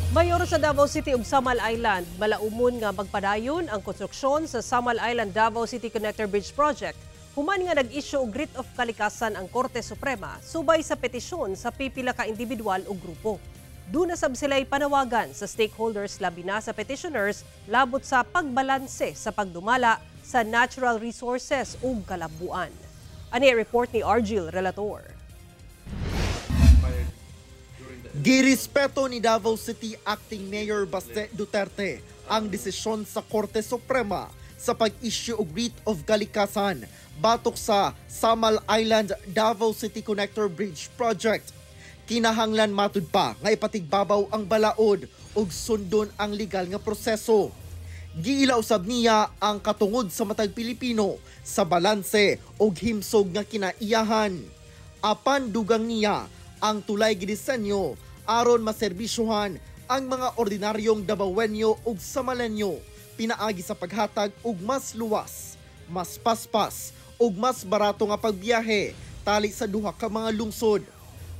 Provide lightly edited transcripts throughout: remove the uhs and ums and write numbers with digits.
Mayor sa Davao City ug Samal Island, malaumon nga magpadayon ang konstruksyon sa Samal Island Davao City Connector Bridge Project. Human nga nag-issue og writ of kalikasan ang Korte Suprema subay sa petisyon sa pipila ka individual o grupo. Duna sab sila'y panawagan sa stakeholders labi na sa petitioners labot sa pagbalanse sa pagdumala sa natural resources ug kalabuan. Ani report ni Argil Relator. Girespeto ni Davao City Acting Mayor Baste Duterte ang desisyon sa Korte Suprema sa pag-issue og writ of kalikasan batok sa Samal Island Davao City Connector Bridge Project. Kinahanglan matud pa nga ipatigbabaw ang balaod ug sundon ang legal nga proseso. Giila usab niya ang katungod sa matag Pilipino sa balanse ug himsog nga kinaiyahan. Apan dugang niya ang tulay gidisenyo aron maserbisyuhan ang mga ordinaryong Davaoenyo ug Samalenyo pinaagi sa paghatag og mas luwas, mas paspas ug mas barato nga pagbiyahe tali sa duha ka mga lungsod.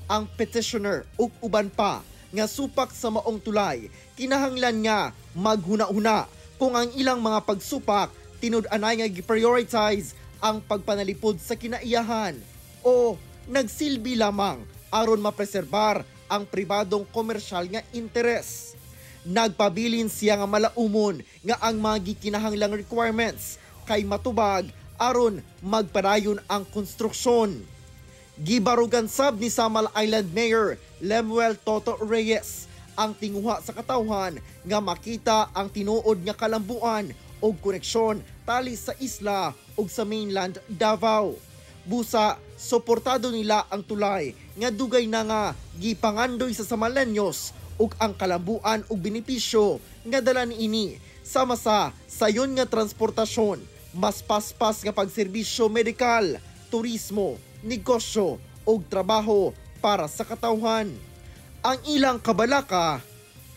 Ang petitioner ug uban pa nga supak sa maong tulay kinahanglan nga maghuna-huna kung ang ilang mga pagsupak tinud-anay nga gi-prioritize ang pagpanalipod sa kinaiyahan o nagsilbi lamang aron mapreserbar ang pribadong komersyal nga interes. Nagpabilin siya nga malaumon nga ang mga gikinahanglang requirements kay matubag aron magpadayon ang konstruksyon. Gibarugan sab ni Samal Island Mayor Lemuel Toto Reyes ang tinguha sa katawhan nga makita ang tinuod nga kalambuan o koneksyon tali sa isla ug sa mainland Davao. Busa, suportado nila ang tulay nga dugay na nga gipangandoy sa Samalenyos ug ang kalambuan ug benepisyo nga dala niini sama sa sayon nga transportasyon, mas paspas nga pagserbisyo medikal, turismo, negosyo ug trabaho para sa katawhan. Ang ilang kabalaka,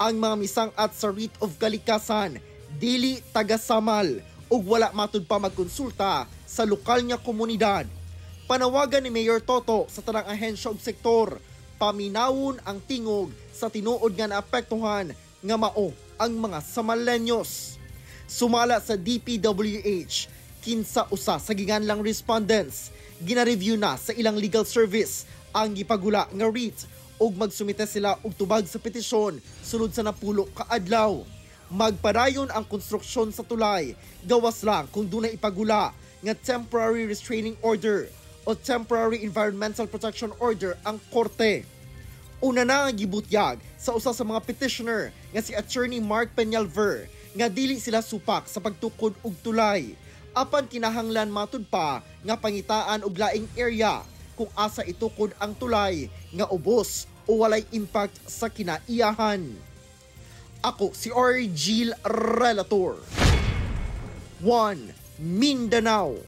ang mga misang-at sa writ of kalikasan dili taga-Samal ug wala matud pa magkonsulta sa lokal nga komunidad. Panawagan ni Mayor Toto sa tanang ahensya ug sektor, paminawon ang tingog sa tinuod nga naapektuhan nga mao ang mga Samalenyos. Sumala sa DPWH, kinsa usa sa ginganlang respondents, gina-review na sa ilang legal service ang gipagula nga writ ug magsumite sila og tubag sa petisyon sulod sa napulo ka adlaw. Magpadayon ang konstruksyon sa tulay, gawas lang kung dunay ipagula nga temporary restraining order o temporary environmental protection order ang korte. Una na ang gibutyag sa usa sa mga petitioner nga si Attorney Mark Peñalver nga dili sila supak sa pagtukod og tulay. Apan kinahanglan matud pa nga pangitaan og laing area kung asa itukod ang tulay nga ubos o walay impact sa kinaiyahan. Ako si Argil Relator. 1 Mindanao.